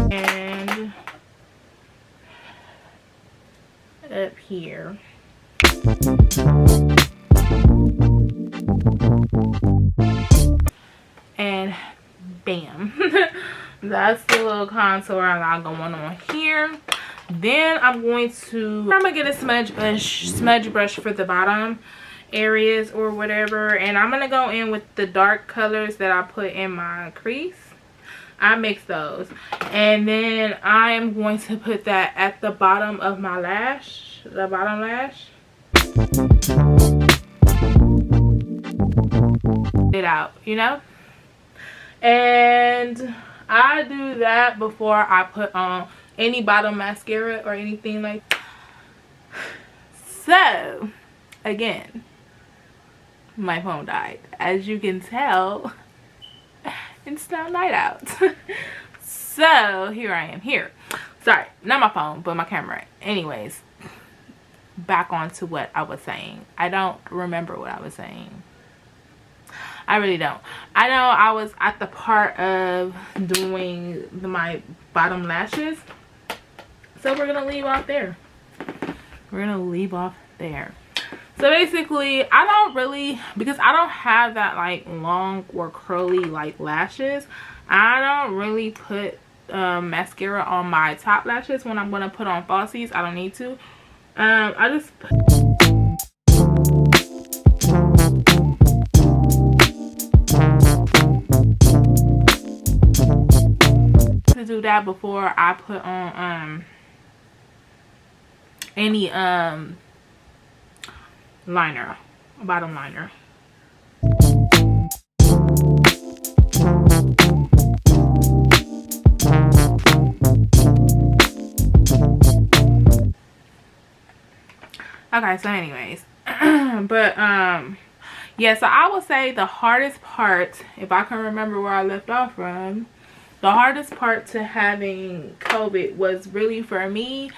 And up here. And bam. That's the little contour I got going on here. Then I'm gonna get a smudge brush for the bottom areas or whatever, and I'm gonna go in with the dark colors that I put in my crease. I mix those, and then I am going to put that at the bottom of my lash, the bottom lash. It out, you know. And I do that before I put on any bottom mascara or anything like that. So again, my phone died. As you can tell, it's now night out. So here I am here. Sorry, not my phone, but my camera. Anyways, back on to what I was saying. I don't remember what I was saying. I really don't. I know I was at the part of doing my bottom lashes. So we're going to leave off there. We're going to leave off there. So basically, I don't really, because I don't have that like long or curly like lashes, I don't really put mascara on my top lashes when I'm going to put on falsies. I don't need to. I just to do that before I put on any liner, bottom liner. Okay, so anyways, but yeah, so I would say the hardest part, if I can remember where I left off from, the hardest part to having COVID was really for me,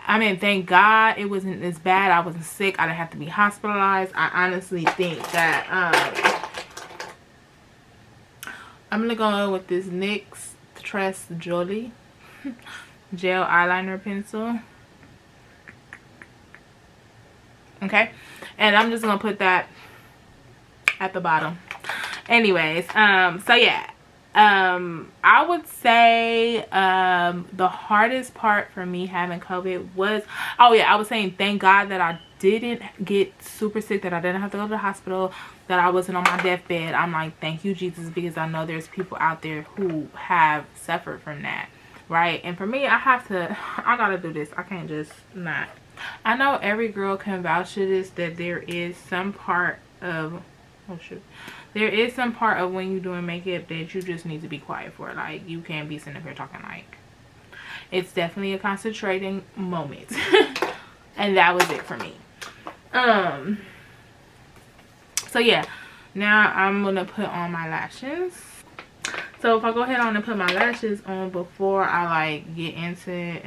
I mean, thank God it wasn't as bad. I wasn't sick. I didn't have to be hospitalized. I honestly think that I'm going to go in with this NYX Tress Jolie gel eyeliner pencil. Okay, and I'm just going to put that at the bottom. Anyways, so yeah. I would say the hardest part for me having COVID was, oh yeah, I was saying thank God that I didn't get super sick, that I didn't have to go to the hospital, that I wasn't on my deathbed. I'm like, thank you, Jesus, because I know there's people out there who have suffered from that, right? And for me, I gotta do this. I can't just not. I know every girl can vouch for this, that there is some part of, oh shoot, there is some part of when you're doing makeup that you just need to be quiet for. Like, you can't be sitting up here talking. Like, it's definitely a concentrating moment. And that was it for me. So yeah, now I'm gonna put on my lashes. So if I go ahead on and put my lashes on before I like get into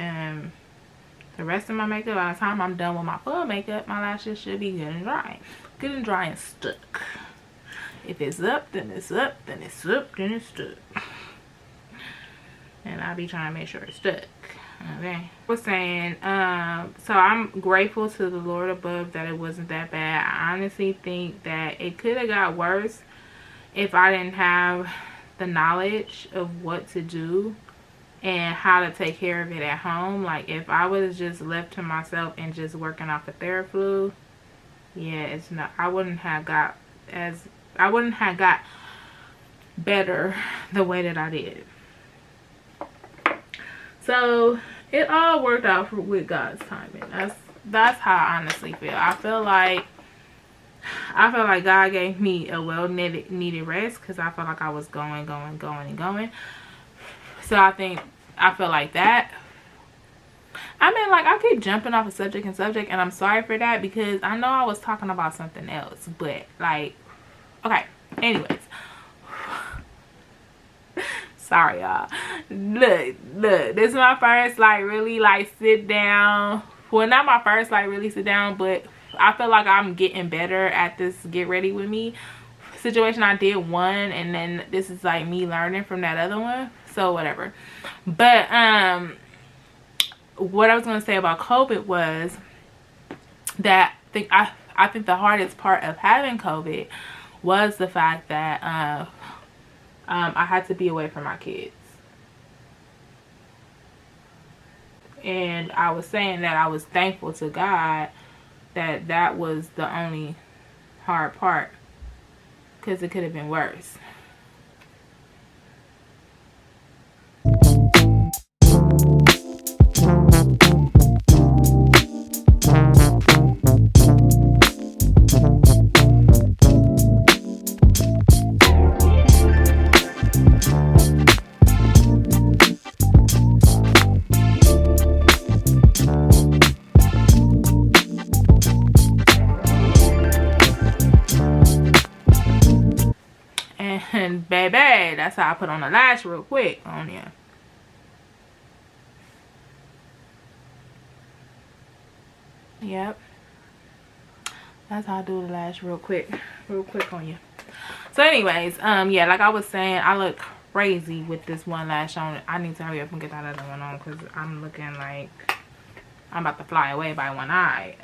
the rest of my makeup, by the time I'm done with my full makeup, my lashes should be good and dry. Good and dry and stuck. If it's up, then it's up, then it's up, then it's stuck. And I'll be trying to make sure it's stuck. Okay. I was saying, so I'm grateful to the Lord above that it wasn't that bad. I honestly think that it could have got worse if I didn't have the knowledge of what to do and how to take care of it at home. Like, if I was just left to myself and just working off a Theraflu, yeah, it's not, I wouldn't have got better the way that I did. So it all worked out with God's timing. That's how I honestly feel. I feel like God gave me a needed rest, because I felt like I was going. So I feel like that. I mean, like, I keep jumping off of subject, and I'm sorry for that, because I know I was talking about something else, but, like, okay, anyways. Sorry, y'all. Look, this is my first, like, really, like, sit down. Well, not my first, like, really sit down, but I feel like I'm getting better at this get ready with me situation. I did one, and then this is, like, me learning from that other one, so whatever. But, what I was going to say about COVID was that I think the hardest part of having COVID was the fact that I had to be away from my kids. And I was saying that I was thankful to God that that was the only hard part, because it could have been worse. And baby, that's how I put on the lash real quick on you. Yep, that's how I do the lash real quick on you. So anyways, yeah, like I was saying, I look crazy with this one lash on. I need to hurry up and get that other one on, because I'm looking like I'm about to fly away by one eye.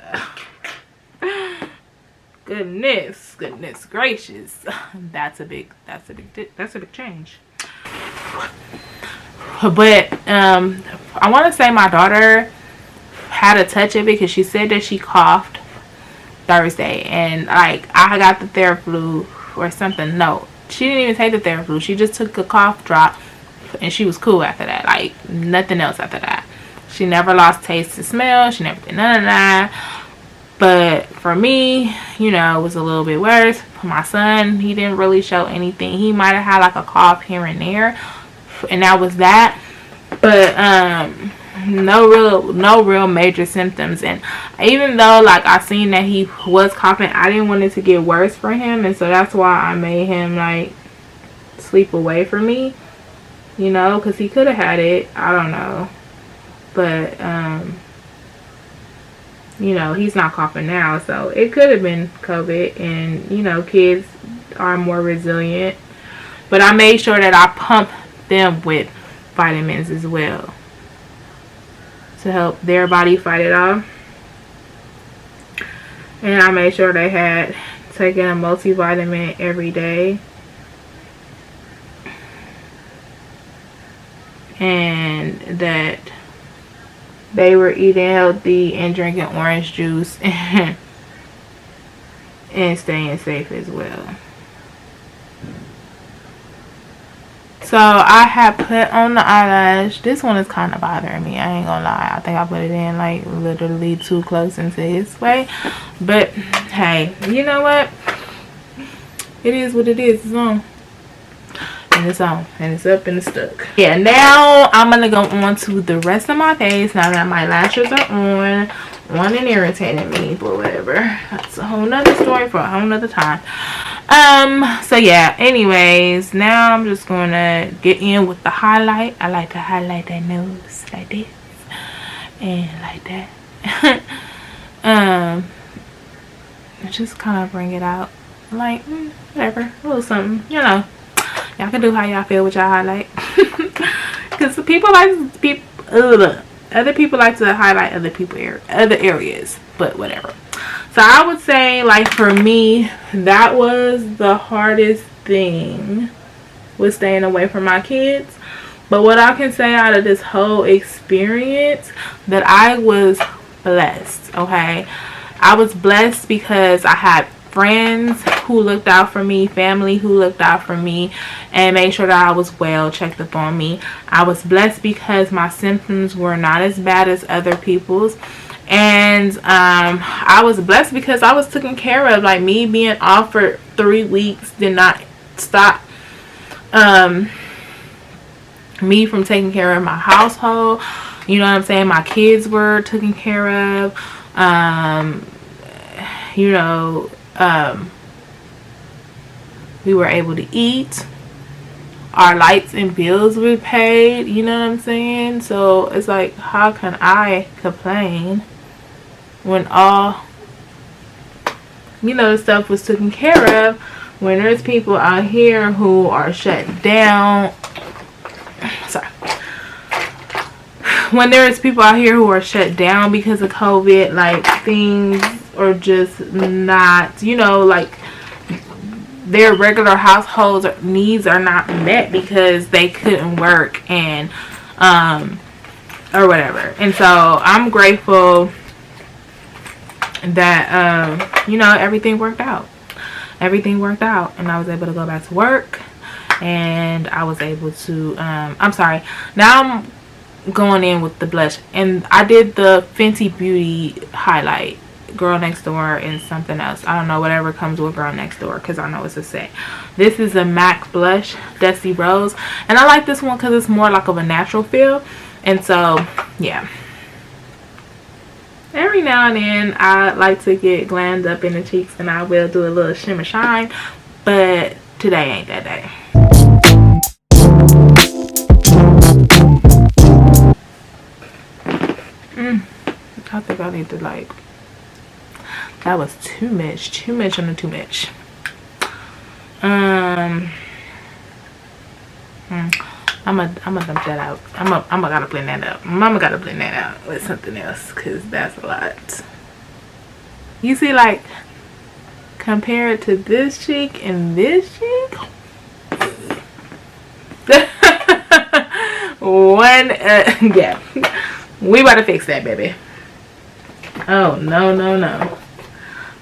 Goodness gracious, that's a big change. But I want to say my daughter had a touch of it, because she said that she coughed Thursday, and like I got the Theraflu or something. No, she didn't even take the Theraflu. She just took a cough drop, and she was cool after that. Like nothing else after that. She never lost taste or smell. She never did none of that. But for me, you know, it was a little bit worse. For my son, he didn't really show anything. He might have had like a cough here and there, and that was that. But no real major symptoms. And even though like I seen that he was coughing, I didn't want it to get worse for him, and so that's why I made him like sleep away from me, you know, because he could have had it. I don't know, but you know, he's not coughing now, so it could have been COVID. And you know, kids are more resilient, but I made sure that I pumped them with vitamins as well to help their body fight it off. And I made sure they had taken a multivitamin every day, and that they were eating healthy and drinking orange juice and staying safe as well. So I have put on the eyelash. This one is kind of bothering me, I ain't gonna lie. I think I put it in like literally too close into his way, but hey, you know what, it is what it is. It's on, and it's on, and it's up, and it's stuck. Yeah, now I'm gonna go on to the rest of my face now that my lashes are on and irritating me, but whatever, that's a whole nother story for a whole nother time. So yeah, anyways, now I'm just gonna get in with the highlight. I like to highlight that nose like this and like that. Just kind of bring it out like whatever, a little something, you know. Y'all can do how y'all feel with y'all highlight. Because other people like to highlight other areas, but whatever. So I would say, like, for me, that was the hardest thing, was staying away from my kids. But what I can say out of this whole experience, that I was blessed, okay? I was blessed because I had friends who looked out for me, family who looked out for me, and made sure that I was well, checked up on me. I was blessed because my symptoms were not as bad as other people's. And I was blessed because I was taken care of. Like, me being off for 3 weeks did not stop me from taking care of my household. You know what I'm saying? My kids were taken care of. You know, we were able to eat. Our lights and bills were paid. You know what I'm saying? So it's like, how can I complain when all, you know, the stuff was taken care of? When there's people out here who are shut down. Sorry. When there's people out here who are shut down because of COVID, like, things are just not, you know, like, their regular households needs are not met because they couldn't work and or whatever. And so I'm grateful that you know, everything worked out. Everything worked out, and I was able to go back to work, and I was able to I'm sorry, now I'm going in with the blush, and I did the Fenty Beauty highlight, Girl Next Door, and something else. I don't know, whatever comes with Girl Next Door, because I know it's a set. This is a MAC blush, Dusty Rose, and I like this one because it's more like of a natural feel. And so yeah, every now and then I like to get glammed up in the cheeks, and I will do a little shimmer shine, but today ain't that day. I think I need to, like, that was too much on the too much. I'm gonna dump that out. I'm gotta blend that up. Mama gotta blend that out with something else, because that's a lot. You see, like, compare it to this cheek and this cheek. Yeah, we about to fix that, baby. Oh, no,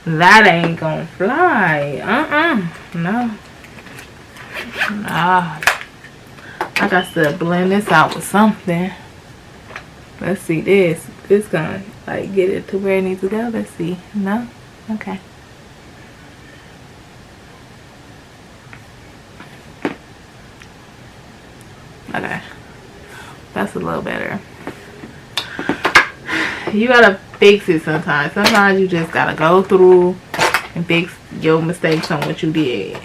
that ain't gonna fly. No. Nah, I got to blend this out with something. Let's see, this gonna, like, get it to where it needs to go. Let's see. No? Okay. Okay, that's a little better. You gotta fix it sometimes. Sometimes you just gotta go through and fix your mistakes on what you did.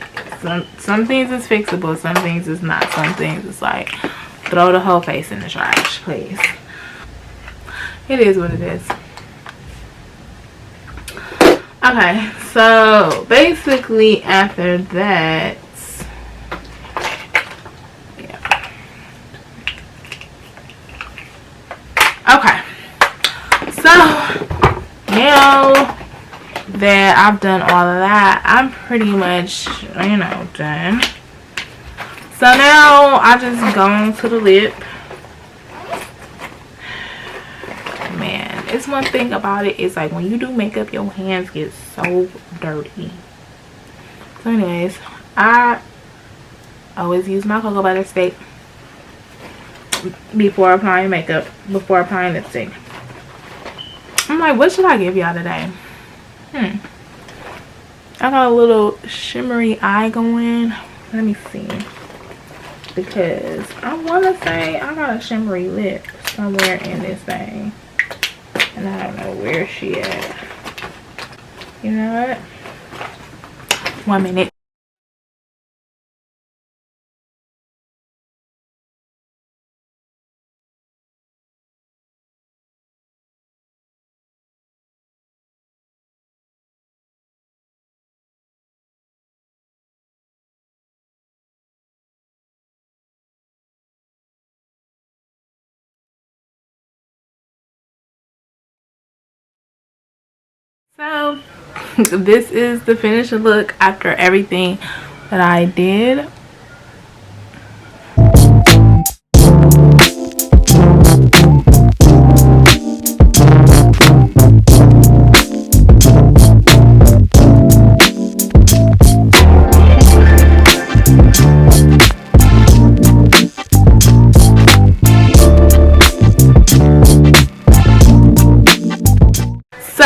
Some things is fixable, some things is not. Some things is like, throw the whole face in the trash, please. It is what it is. Okay, so basically after that, yeah. Okay, so now that I've done all of that, I'm pretty much, you know, done. So now I just go to the lip. Man, it's one thing about it, it's like when you do makeup, your hands get so dirty. So anyways, I always use my cocoa butter stick before applying makeup, before applying lipstick. I'm like, what should I give y'all today? I got a little shimmery eye going. Let me see, because I want to say I got a shimmery lip somewhere in this thing, and I don't know where she at. You know what? 1 minute. So this is the finished look after everything that I did.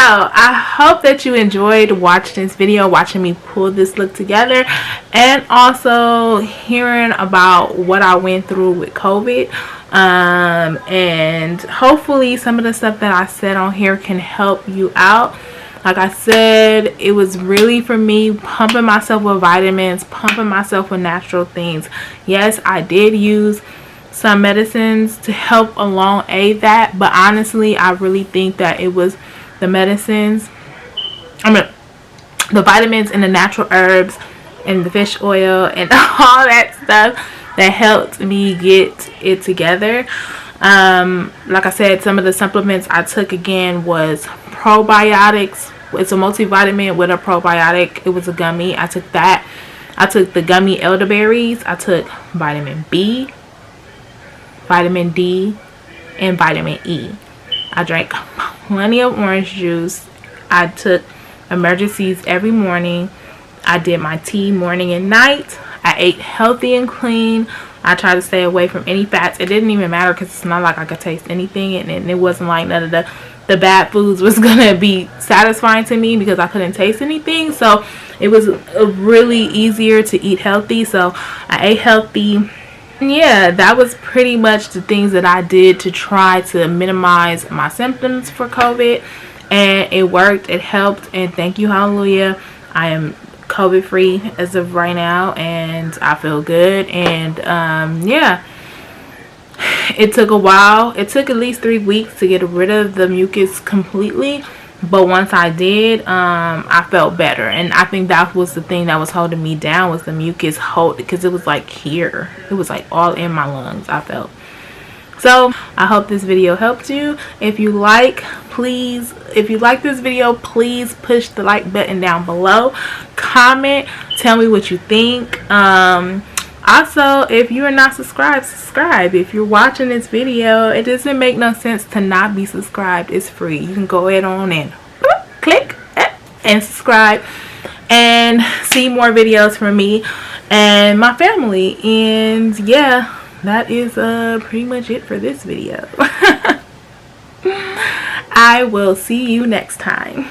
I hope that you enjoyed watching this video, watching me pull this look together, and also hearing about what I went through with COVID. And hopefully some of the stuff that I said on here can help you out. Like I said, it was really for me pumping myself with vitamins, pumping myself with natural things. Yes, I did use some medicines to help along aid that, but honestly, I really think that it was the medicines, the vitamins and the natural herbs and the fish oil and all that stuff that helped me get it together. Like I said, some of the supplements I took again was probiotics. It's a multivitamin with a probiotic. It was a gummy. I took that. I took the gummy elderberries. I took vitamin B, vitamin D, and vitamin E. I drank plenty of orange juice. I took emergencies every morning. I did my tea morning and night. I ate healthy and clean. I tried to stay away from any fats. It didn't even matter because it's not like I could taste anything, and it wasn't like none of the bad foods was gonna be satisfying to me because I couldn't taste anything. So it was really easier to eat healthy. So I ate healthy. Yeah, that was pretty much the things that I did to try to minimize my symptoms for COVID, and it worked. It helped, and thank you, hallelujah. I am COVID free as of right now, and I feel good. And yeah, it took a while. It took at least 3 weeks to get rid of the mucus completely, but once I did, I felt better. And I think that was the thing that was holding me down, was the mucus hold, because it was like here, it was like all in my lungs, I felt. So I hope this video helped you. If you like this video, please push the like button down below. Comment, tell me what you think. Also, if you are not subscribed, subscribe. If you're watching this video, it doesn't make no sense to not be subscribed. It's free. You can go ahead on and click and subscribe and see more videos from me and my family. And yeah, that is pretty much it for this video. I will see you next time.